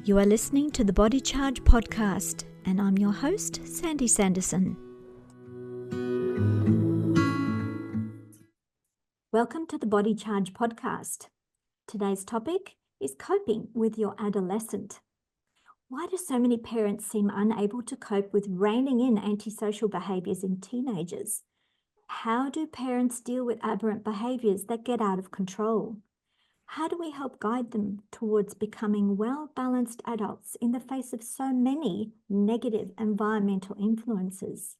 You are listening to the Body Charge podcast, and I'm your host, Sandy Sanderson. Welcome to the Body Charge podcast. Today's topic is coping with your adolescent. Why do so many parents seem unable to cope with reining in antisocial behaviours in teenagers? How do parents deal with aberrant behaviours that get out of control? How do we help guide them towards becoming well-balanced adults in the face of so many negative environmental influences?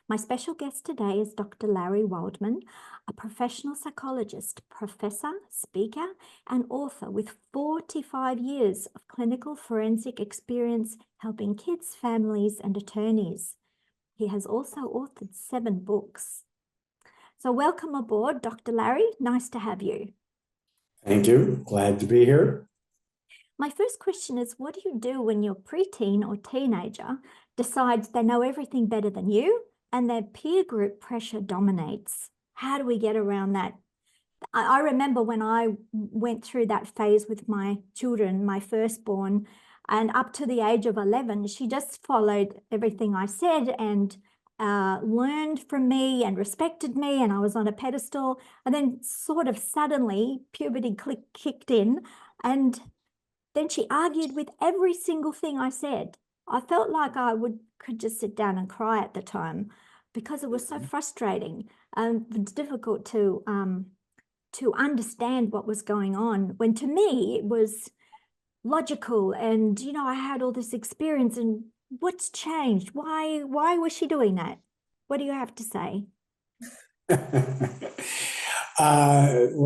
My special guest today is Dr. Larry Waldman, a professional psychologist, professor, speaker, and author with 45 years of clinical forensic experience helping kids, families, and attorneys. He has also authored 7 books. So welcome aboard, Dr. Larry. Nice to have you. Thank you. Glad to be here. My first question is, what do you do when your preteen or teenager decides they know everything better than you and their peer group pressure dominates? How do we get around that? I remember when I went through that phase with my children, my firstborn, and up to the age of 11, she just followed everything I said and learned from me and respected me, and I was on a pedestal. And then sort of suddenly puberty kicked in, and then she argued with every single thing I said. I felt like I could just sit down and cry at the time because it was so frustrating and difficult to understand what was going on, when to me it was logical, and I had all this experience. And what's changed? Why was she doing that? What do you have to say? What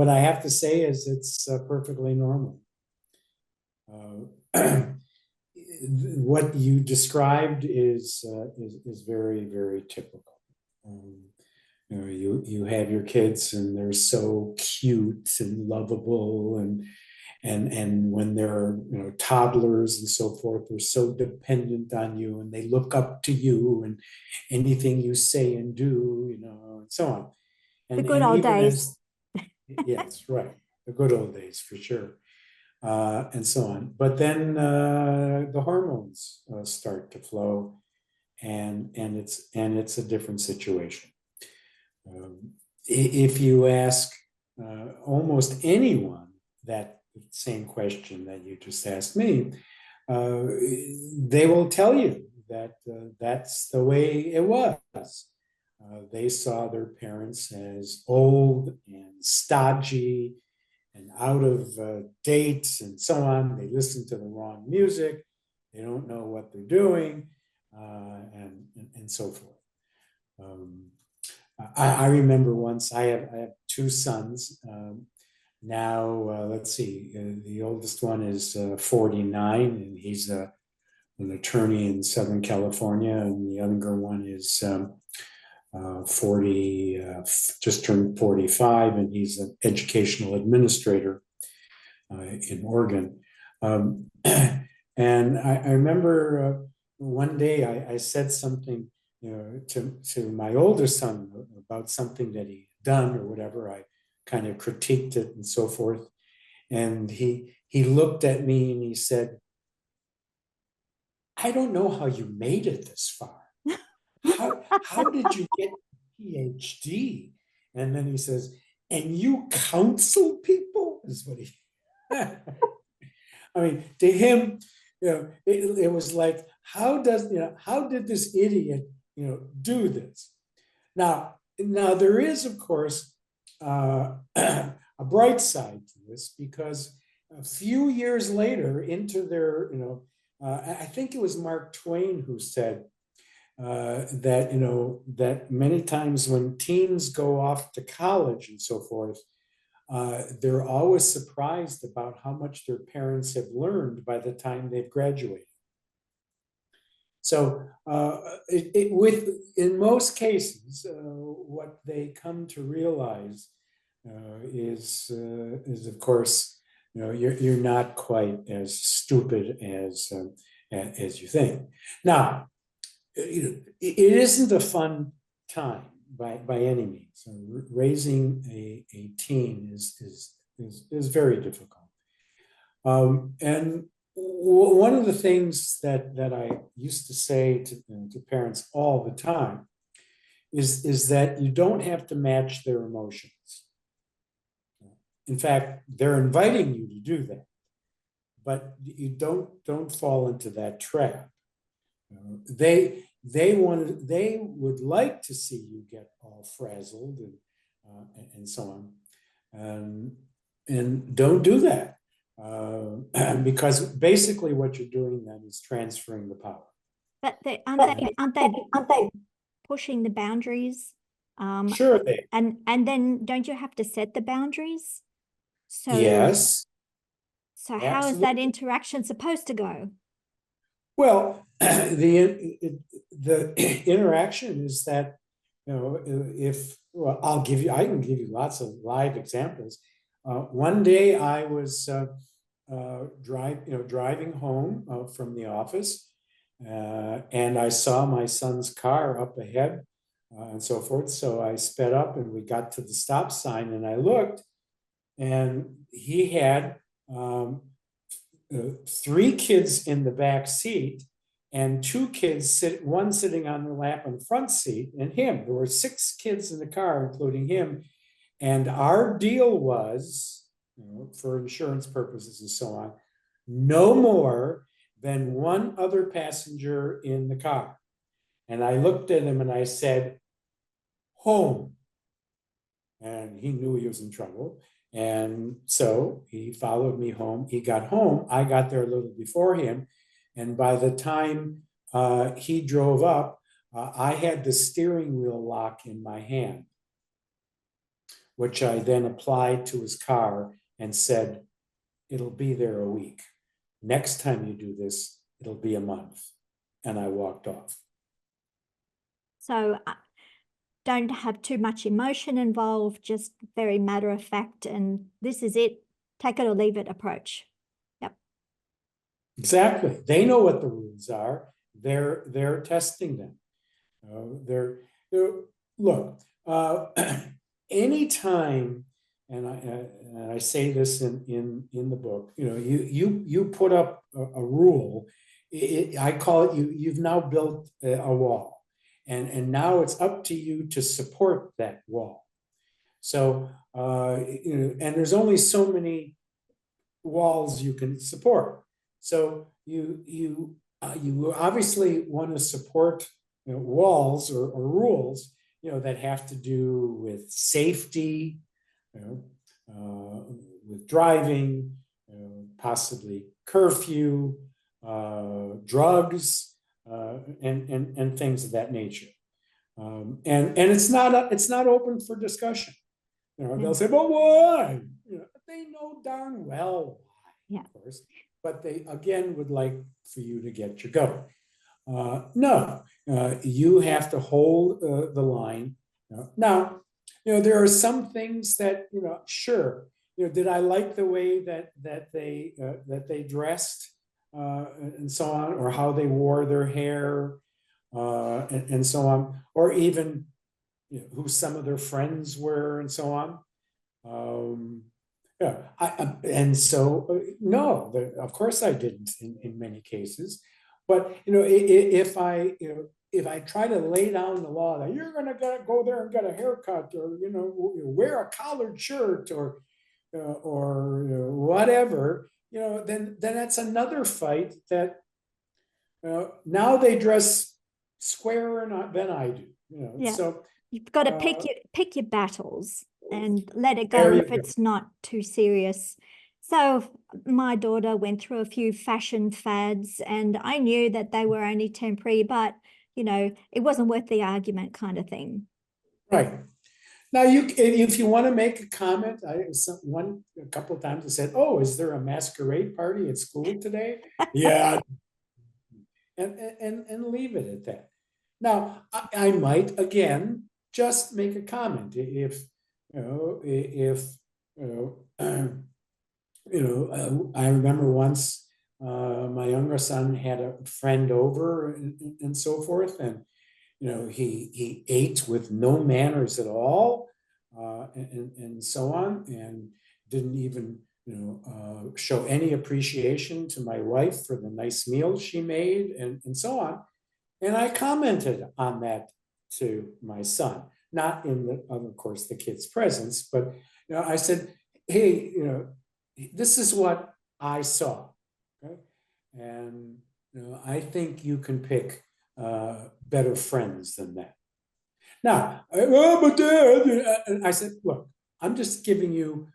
I have to say is it's perfectly normal. What you described is very, very typical. You have your kids and they're so cute and lovable, and when they're toddlers and so forth, they're so dependent on you and they look up to you and anything you say and do, and so on. And the good old days. Yes, right. The good old days, for sure. And so on. But then the hormones start to flow, and it's a different situation. If you ask almost anyone that same question that you just asked me, they will tell you that that's the way it was. They saw their parents as old and stodgy and out of date and so on. They listen to the wrong music. They don't know what they're doing, and so forth. I remember once, I have 2 sons. Now, let's see, the oldest one is 49, and he's an attorney in Southern California, and the younger one is 40, just turned 45, and he's an educational administrator in Oregon. And I remember one day I said something to my older son about something that he'd done or whatever. I kind of critiqued it and so forth. And he looked at me and he said, "I don't know how you made it this far. How did you get a PhD?" And then he says, "And you counsel people?" Is what he I mean, to him, it was like, how did this idiot, do this? Now there is, of course, a bright side to this, because a few years later into their, I think it was Mark Twain who said that many times when teens go off to college and so forth, they're always surprised about how much their parents have learned by the time they've graduated. So in most cases, what they come to realize is of course, you're not quite as stupid as you think. Now, it isn't a fun time by any means. Raising a teen is very difficult. And one of the things that I used to say to parents all the time is that you don't have to match their emotions. In fact, they're inviting you to do that, but you don't fall into that trap. They would like to see you get all frazzled and so on, and don't do that, because basically what you're doing then is transferring the power. But aren't they pushing the boundaries? Sure, they. And then don't you have to set the boundaries? So Yes. So how is that interaction supposed to go? Well, the interaction is that, I can give you lots of live examples. One day I was driving home from the office, and I saw my son's car up ahead, and so forth. So I sped up, and we got to the stop sign, and I looked, and he had 3 kids in the back seat and 2 kids, one sitting on the lap in the front seat, and him. There were 6 kids in the car, including him. And our deal was, for insurance purposes and so on, no more than 1 other passenger in the car. And I looked at him and I said, home. And he knew he was in trouble. And so he followed me home. He got home. I got there a little before him. And by the time he drove up, I had the steering wheel lock in my hand, which I then applied to his car and said, it'll be there a week. Next time you do this, it'll be a month. And I walked off. So don't have too much emotion involved, just very matter of fact, and this is it, take it or leave it approach. Yep. Exactly. They know what the rules are. They're testing them. Look, anytime, and I say this in the book, you put up a rule, I call it, you've now built a wall. And now it's up to you to support that wall. So, and there's only so many walls you can support. So you obviously want to support walls or rules that have to do with safety, with driving, possibly curfew, drugs. And things of that nature, and it's not open for discussion. They'll say, "Well, why?" They know darn well why, of course, but they again would like for you to get your go. No, you have to hold the line. Now, there are some things that sure. Did I like the way that they dressed? And so on, or how they wore their hair, and so on, or even who some of their friends were, and so on. And so no, of course I didn't in many cases, but if I try to lay down the law that you're going to go there and get a haircut, or wear a collared shirt, or whatever. Then that's another fight that now they dress squarer than I do. Yeah. So you've got to pick your battles and let it go if it's not too serious. So my daughter went through a few fashion fads, and I knew that they were only temporary, but it wasn't worth the argument, kind of thing. Right. Now, if you want to make a comment, a couple of times I said, "Oh, is there a masquerade party at school today?" Yeah, and leave it at that. Now, I might again just make a comment if I remember once my younger son had a friend over and so forth, and he ate with no manners at all, and so on, and didn't even show any appreciation to my wife for the nice meal she made and so on. And I commented on that to my son, not in the, of course, the kid's presence, but I said, hey, this is what I saw. Okay? And I think you can pick better friends than that. Now, but Dad, and I said, look, I'm just giving you,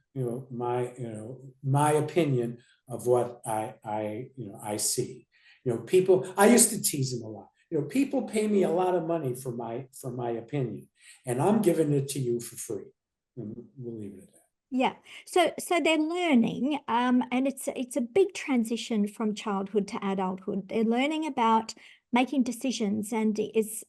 my opinion of what I see. People. I used to tease him a lot. People pay me a lot of money for my opinion, and I'm giving it to you for free. And we'll leave it at that. Yeah. So they're learning, and it's a big transition from childhood to adulthood. They're learning about making decisions, and it's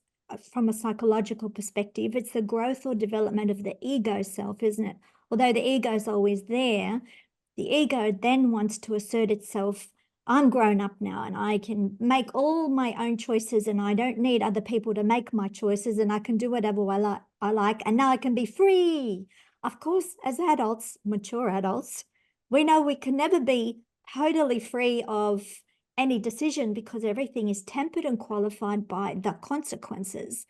from a psychological perspective, it's the growth or development of the ego self, isn't it? Although the ego is always there, the ego then wants to assert itself. I'm grown up now and I can make all my own choices and I don't need other people to make my choices and I can do whatever I like and now I can be free. Of course, as adults, mature adults, we know we can never be totally free of any decision because everything is tempered and qualified by the consequences.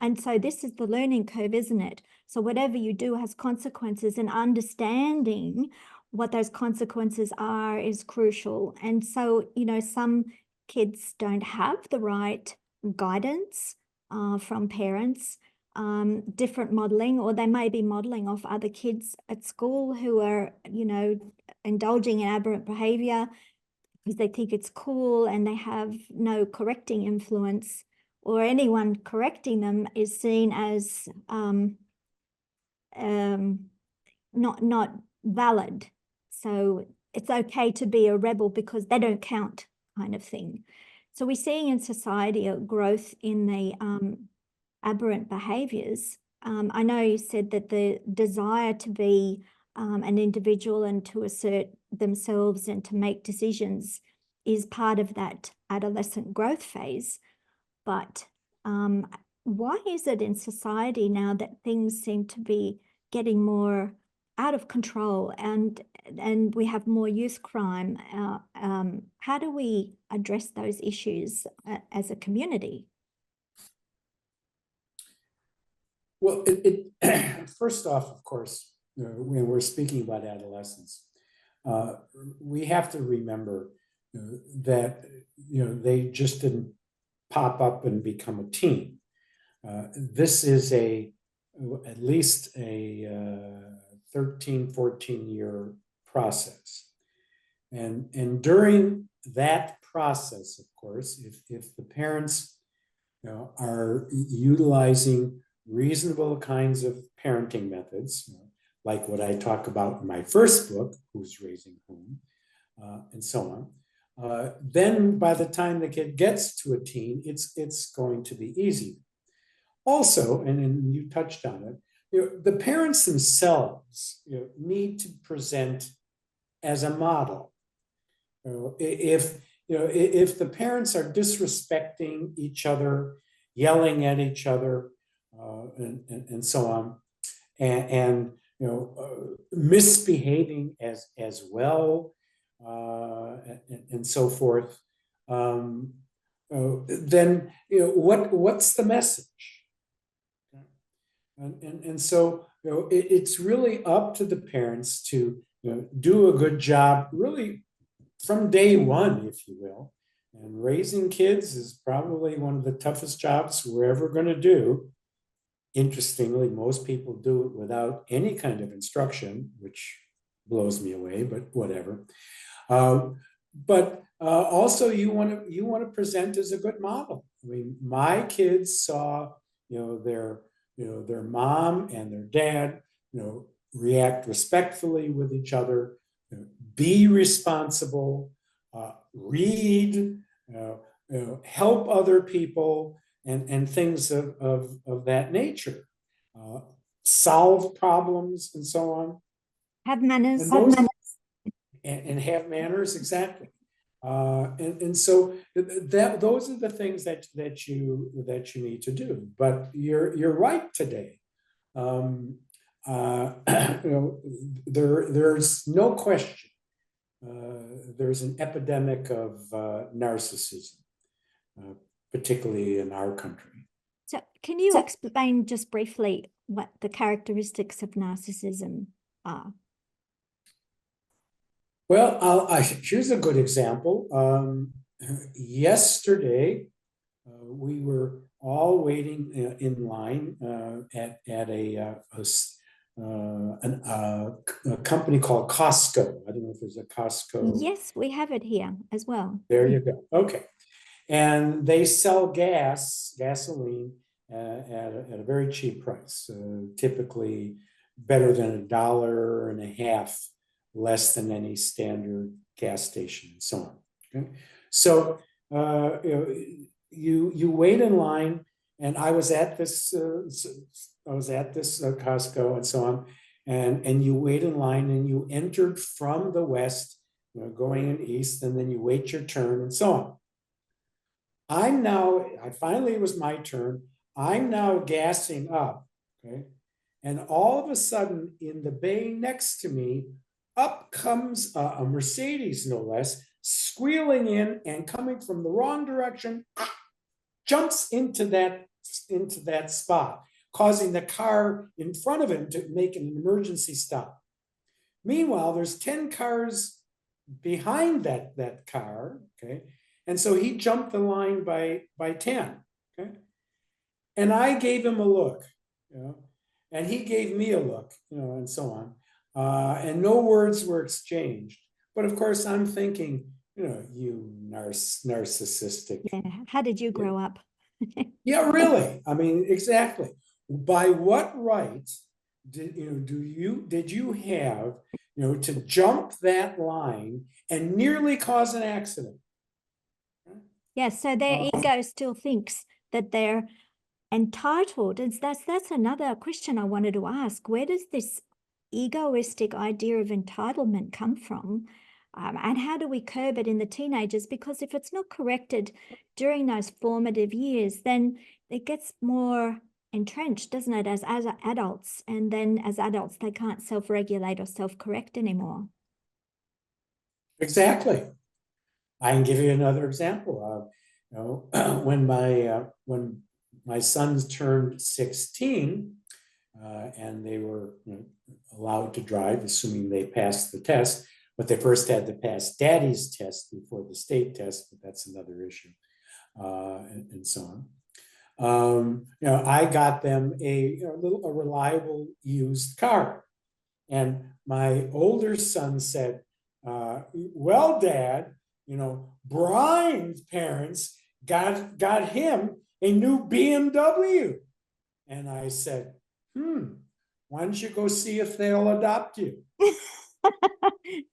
And so this is the learning curve, isn't it? So whatever you do has consequences, and understanding what those consequences are is crucial. And so, some kids don't have the right guidance from parents, different modeling, or they may be modeling off other kids at school who are, indulging in aberrant behavior because they think it's cool and they have no correcting influence, or anyone correcting them is seen as not valid. So it's okay to be a rebel because they don't count, kind of thing. So we're seeing in society a growth in the aberrant behaviours. I know you said that the desire to be an individual and to assert themselves and to make decisions is part of that adolescent growth phase. But why is it in society now that things seem to be getting more out of control and we have more youth crime? How do we address those issues as a community? Well, first off, of course, when we're speaking about adolescence, we have to remember that they just didn't pop up and become a teen. This is at least a 13, 14-year process. And during that process, of course, if the parents are utilizing reasonable kinds of parenting methods, like what I talk about in my first book, Who's Raising Whom, and so on, then by the time the kid gets to a teen, it's going to be easy. Also, and you touched on it, the parents themselves need to present as a model. If the parents are disrespecting each other, yelling at each other, and so on, and misbehaving as well, and so forth, then what's the message? And so it's really up to the parents to do a good job, really from day one, if you will. And raising kids is probably one of the toughest jobs we're ever going to do. Interestingly, most people do it without any kind of instruction, which blows me away, but whatever. But also, you want to present as a good model. I mean, my kids saw their mom and their dad react respectfully with each other, be responsible, read, help other people, and things of that nature, solve problems and so on. Have manners. And have manners, exactly. And so those are the things that you need to do. But you're right today. There's no question there's an epidemic of narcissism, particularly in our country. So can you explain just briefly what the characteristics of narcissism are? Well, here's a good example. Yesterday, we were all waiting in line at a company called Costco. I don't know if there's a Costco. Yes, we have it here as well. There you go. Okay. And they sell gasoline at a very cheap price, typically better than $1.50 less than any standard gas station and so on. Okay? So you wait in line, and I was at this Costco and so on, and you wait in line, and you entered from the west, going in east, and then you wait your turn and so on. Finally, it was my turn. I'm now gassing up, okay? And all of a sudden, in the bay next to me, up comes a Mercedes, no less, squealing in and coming from the wrong direction, jumps into that spot, causing the car in front of him to make an emergency stop. Meanwhile, there's 10 cars behind that car, okay? And so he jumped the line by 10, okay? And I gave him a look, and he gave me a look, and so on. And no words were exchanged. But of course, I'm thinking, you narcissistic. Yeah. How did you grow up? Yeah, really. I mean, exactly. By what right did you have, to jump that line and nearly cause an accident? Yes, so their ego still thinks that they're entitled. And that's another question I wanted to ask. Where does this egoistic idea of entitlement come from? And how do we curb it in the teenagers? Because if it's not corrected during those formative years, then it gets more entrenched, doesn't it, as adults? And then as adults, they can't self-regulate or self-correct anymore. Exactly. I can give you another example. When my sons turned 16, and they were allowed to drive, assuming they passed the test, but they first had to pass daddy's test before the state test, but that's another issue, and so on. I got them a reliable used car, and my older son said, well, Dad, Brian's parents got him a new BMW. And I said, why don't you go see if they'll adopt you?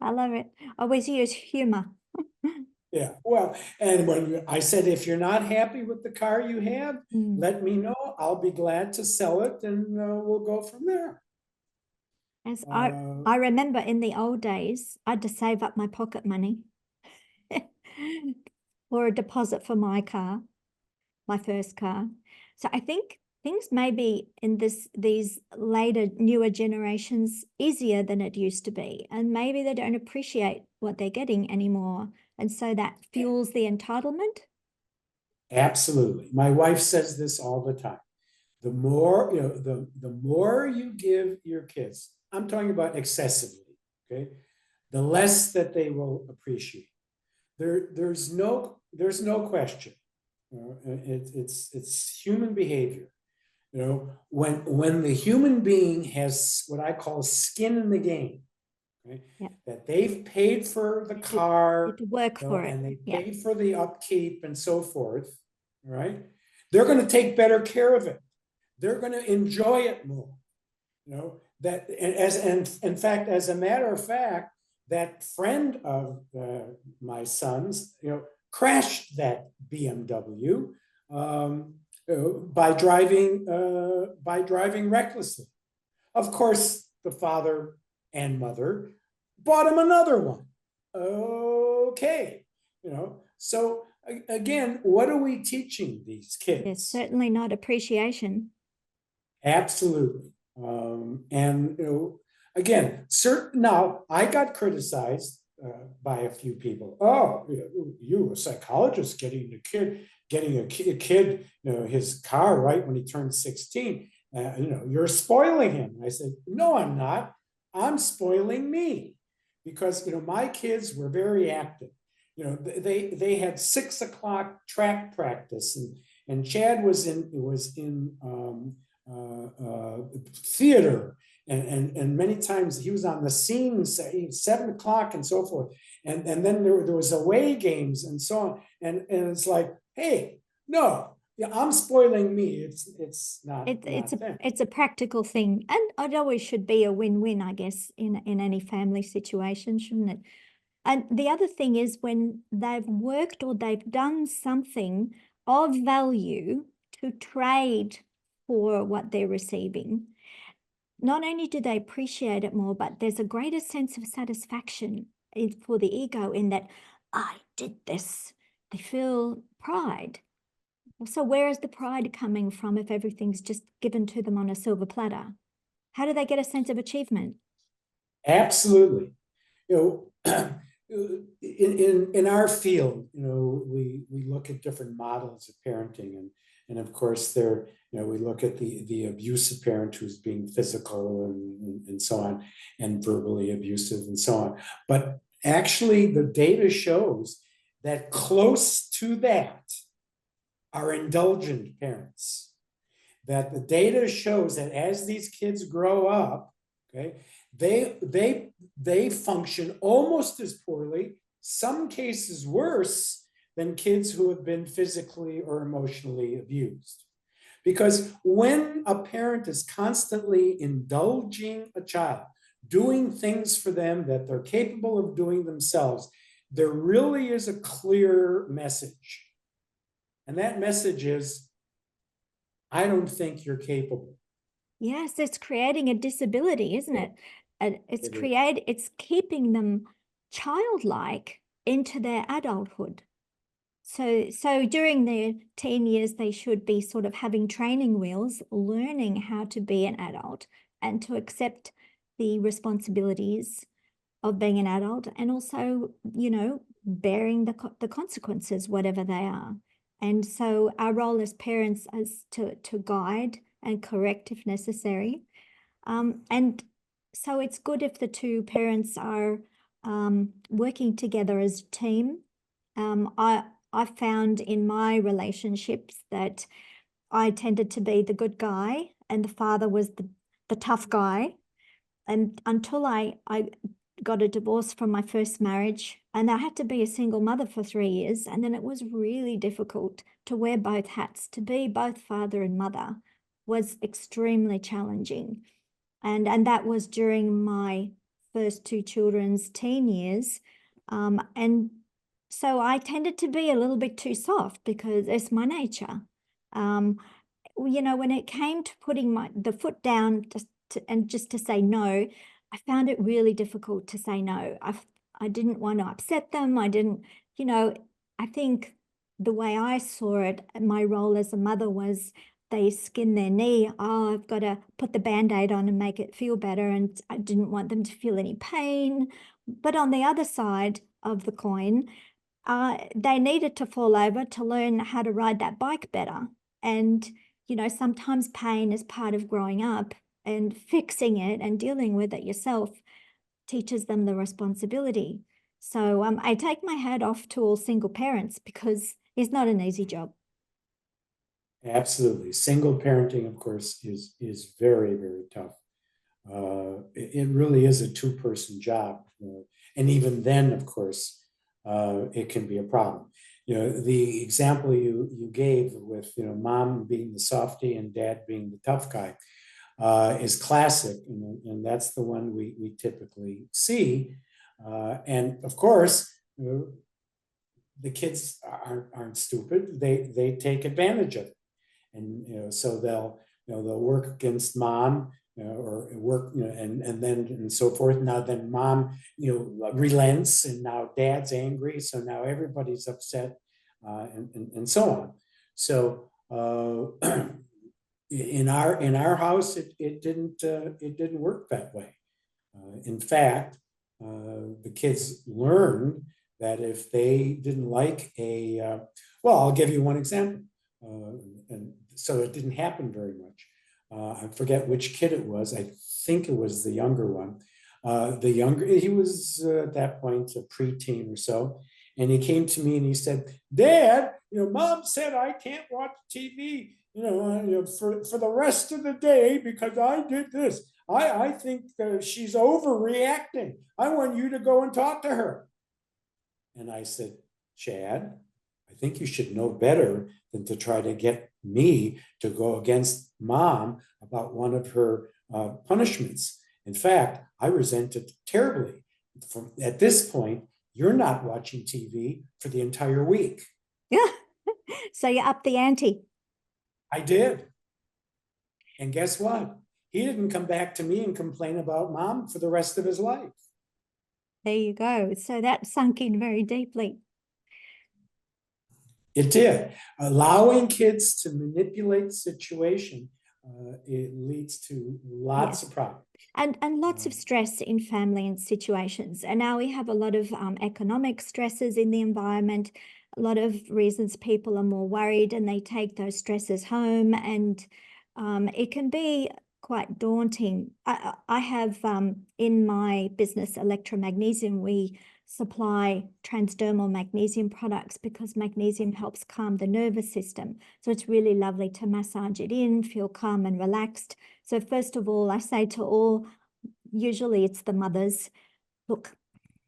I love it. Always use humor. Yeah, well, and when I said, if you're not happy with the car you have, let me know. I'll be glad to sell it, and we'll go from there. As I remember in the old days, I had to save up my pocket money for a deposit for my car, my first car. So I think things may be in these later, newer generations easier than it used to be. And maybe they don't appreciate what they're getting anymore. And so that fuels the entitlement. Absolutely. My wife says this all the time. The more, the more you give your kids, I'm talking about excessively, okay, the less that they will appreciate. There's no question. It's human behavior. When the human being has what I call skin in the game, right? Yeah. That they've paid for the car, to work for it, and they paid for the upkeep and so forth, right? They're going to take better care of it. They're going to enjoy it more. That and in fact, as a matter of fact, that friend of my son's, crashed that BMW by driving recklessly. Of course, the father and mother bought him another one. Okay, So again, what are we teaching these kids? It's certainly not appreciation. Absolutely. And again, now I got criticized by a few people. Oh, you a psychologist getting a kid, his car right when he turned 16. You're spoiling him. And I said, no, I'm not. I'm spoiling me, because my kids were very active. They had 6 o'clock track practice, and Chad was in theater, and many times he was on the scene, say 7 o'clock and so forth. And then there was away games and so on. And it's like, hey, no, yeah, I'm spoiling me. It's not. It's a practical thing, and it always should be a win-win, I guess, in any family situation, shouldn't it? And the other thing is, when they've worked or they've done something of value to trade for what they're receiving, not only do they appreciate it more, but there's a greater sense of satisfaction for the ego in that, I did this. They feel pride. So where is the pride coming from if everything's just given to them on a silver platter? How do they get a sense of achievement? Absolutely. In our field, we look at different models of parenting, and of course we look at the abusive parent who's being physical and so on, and verbally abusive and so on. But actually the data shows that close to that are indulgent parents. That the data shows that as these kids grow up, okay, they function almost as poorly, some cases worse, than kids who have been physically or emotionally abused. Because when a parent is constantly indulging a child, doing things for them that they're capable of doing themselves, there really is a clear message. And that message is, I don't think you're capable. Yes, it's creating a disability, isn't it? And it's keeping them childlike into their adulthood. So during their teen years, they should be sort of having training wheels, learning how to be an adult and to accept the responsibilities of being an adult, and also, bearing the consequences, whatever they are. And so our role as parents is to guide and correct if necessary. And so it's good if the two parents are working together as a team. I found in my relationships that I tended to be the good guy and the father was the tough guy. And until I got a divorce from my first marriage, and I had to be a single mother for 3 years. And then it was really difficult to wear both hats, to be both father and mother was extremely challenging. And that was during my first 2 children's teen years. And so I tended to be a little bit too soft because it's my nature. When it came to putting the foot down just to say no, I found it really difficult to say no. I didn't want to upset them. I didn't, I think the way I saw it, my role as a mother was they skin their knee. Oh, I've got to put the Band-Aid on and make it feel better. And I didn't want them to feel any pain. But on the other side of the coin, they needed to fall over to learn how to ride that bike better. And, sometimes pain is part of growing up, and fixing it and dealing with it yourself teaches them the responsibility. So I take my hat off to all single parents because it's not an easy job. Absolutely. Single parenting, of course, is very, very tough. It really is a two-person job. And even then, of course, it can be a problem. The example you gave with, mom being the softie and dad being the tough guy is classic. And that's the one we typically see. And of course, the kids aren't stupid. They take advantage of it. And so they'll work against mom, or work, and then and so forth. Now then mom, relents, and now dad's angry, so now everybody's upset, and so on. So in our house, it didn't work that way. In fact, the kids learned that if they didn't like well, I'll give you one example. And so it didn't happen very much. I forget which kid it was. I think it was the younger one. He was at that point a preteen or so. And he came to me and he said, Dad, Mom said I can't watch TV, for the rest of the day because I did this. I think she's overreacting. I want you to go and talk to her. And I said, Chad, I think you should know better than to try to get me to go against Mom about one of her punishments. In fact, I resent it terribly. At this point, you're not watching TV for the entire week. Yeah. So you up the ante. I did. And guess what? He didn't come back to me and complain about Mom for the rest of his life. There you go. So that sunk in very deeply. It did. Allowing kids to manipulate the situation, it leads to lots of problems. And lots of stress in family and situations. And now we have a lot of economic stresses in the environment, a lot of reasons people are more worried and they take those stresses home, and it can be quite daunting. I have in my business, Elektra Magnesium, we supply transdermal magnesium products because magnesium helps calm the nervous system. So it's really lovely to massage it in, feel calm and relaxed. So first of all, I say to all, usually it's the mothers, look,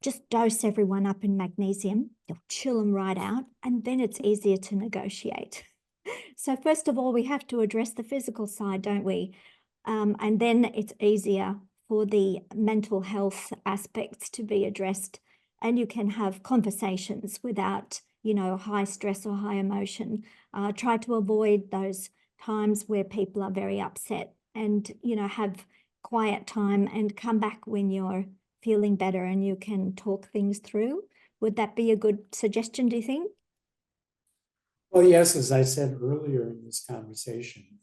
just dose everyone up in magnesium. You'll chill them right out, and then it's easier to negotiate. So first of all, we have to address the physical side, don't we? And then it's easier for the mental health aspects to be addressed, and you can have conversations without, high stress or high emotion. Try to avoid those times where people are very upset, and, have quiet time and come back when you're feeling better and you can talk things through. Would that be a good suggestion, do you think? Well, yes, as I said earlier in this conversation,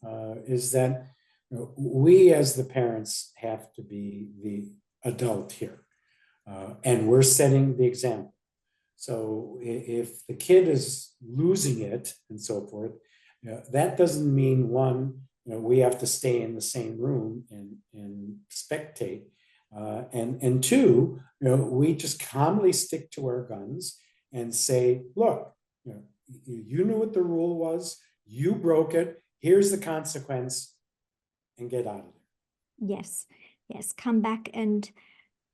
is that we as the parents have to be the adult here, and we're setting the example. So if the kid is losing it and so forth, that doesn't mean one, we have to stay in the same room and spectate. And two, we just calmly stick to our guns and say, look, you knew what the rule was, you broke it, here's the consequence, and get out of there. Yes, come back, and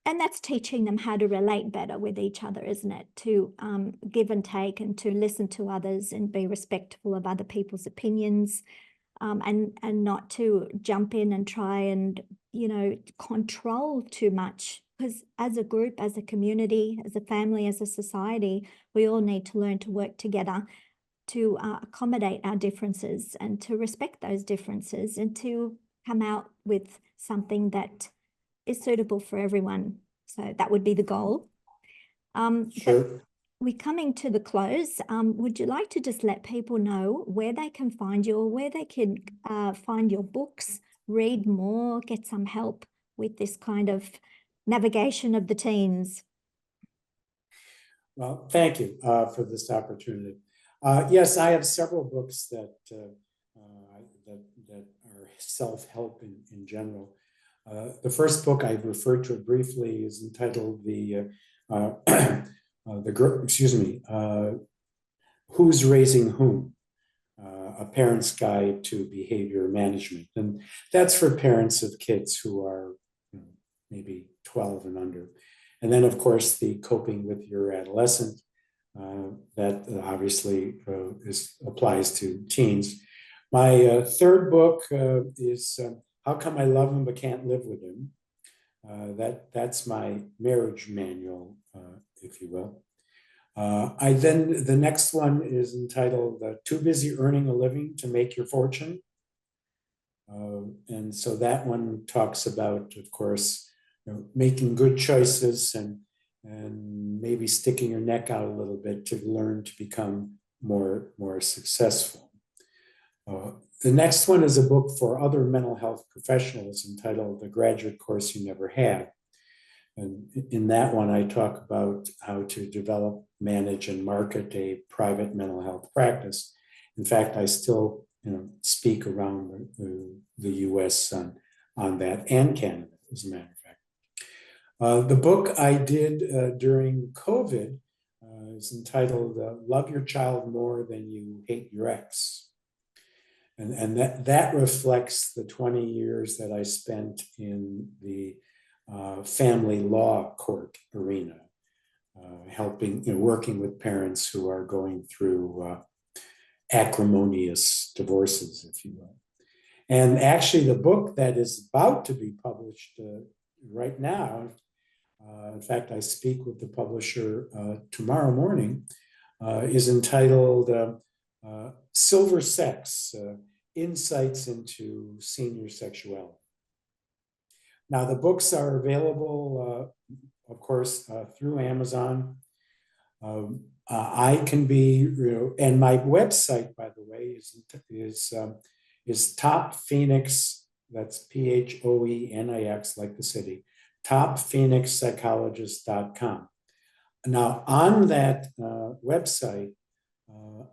that's teaching them how to relate better with each other, isn't it? To give and take, and to listen to others and be respectful of other people's opinions, and not to jump in and try and, control too much. Because as a group, as a community, as a family, as a society, we all need to learn to work together to accommodate our differences and to respect those differences and to come out with something that is suitable for everyone. So that would be the goal. Sure. We're coming to the close. Would you like to just let people know where they can find you, or where they can find your books, read more, get some help with this kind of navigation of the teens? Well, thank you for this opportunity. Yes, I have several books that are self-help in general. The first book I've referred to briefly is entitled Who's Raising Whom? A Parent's Guide to Behavior Management. And that's for parents of kids who are maybe 12 and under. And then, of course, the Coping with Your Adolescent, that obviously applies to teens. My third book is How Come I Love Him But Can't Live With Him? That's my marriage manual, if you will. The next one is entitled Too Busy Earning a Living to Make Your Fortune. And so that one talks about, of course, making good choices and maybe sticking your neck out a little bit to learn to become more successful. The next one is a book for other mental health professionals entitled The Graduate Course You Never Had. And in that one, I talk about how to develop, manage, and market a private mental health practice. In fact, I still speak around the US on that, and Canada, as a matter of fact. The book I did during COVID is entitled Love Your Child More Than You Hate Your Ex. And that reflects the 20 years that I spent in the family law court arena, helping, working with parents who are going through acrimonious divorces, if you will. And actually, the book that is about to be published right now, in fact, I speak with the publisher tomorrow morning, is entitled Silver Sex, Insights into Senior Sexuality. Now, the books are available, of course, through Amazon. I can be, and my website, by the way, is Top Phoenix. That's PHOENIX, like the city. TopPhoenixPsychologist.com. Now, on that website,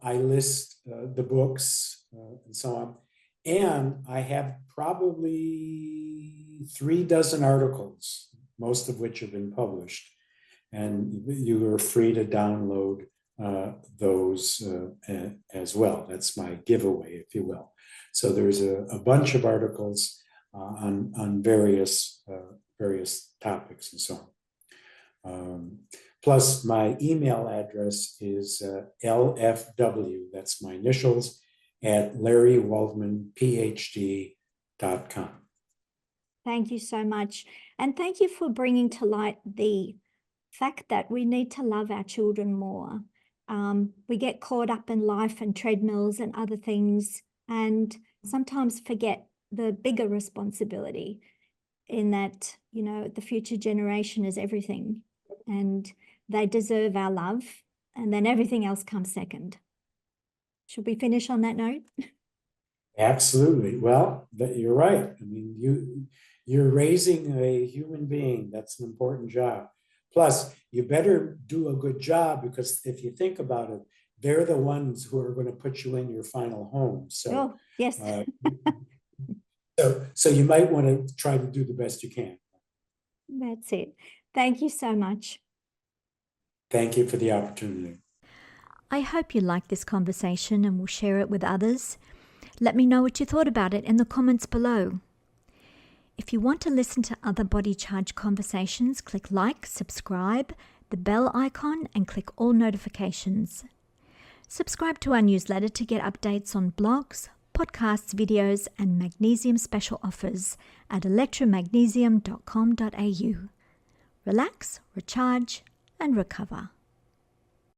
I list the books and so on. And I have probably 36 articles, most of which have been published. And you are free to download those as well. That's my giveaway, if you will. So there's a bunch of articles on various topics and so on. Plus, my email address is LFW, that's my initials, at LarryWaldmanPhD.com. Thank you so much. And thank you for bringing to light the fact that we need to love our children more. We get caught up in life and treadmills and other things, and sometimes forget the bigger responsibility in that, the future generation is everything, and they deserve our love, and then everything else comes second. Should we finish on that note? Absolutely. Well, you're right. I mean, you're raising a human being. That's an important job. Plus, you better do a good job, because if you think about it, they're the ones who are going to put you in your final home. So, yes. So you might want to try to do the best you can. That's it. Thank you so much. Thank you for the opportunity. I hope you liked this conversation and will share it with others. Let me know what you thought about it in the comments below. If you want to listen to other Body Charge conversations, click like, subscribe, the bell icon, and click all notifications. Subscribe to our newsletter to get updates on blogs, podcasts, videos, and Magnesium special offers at electromagnesium.com.au. Relax, recharge, and recover.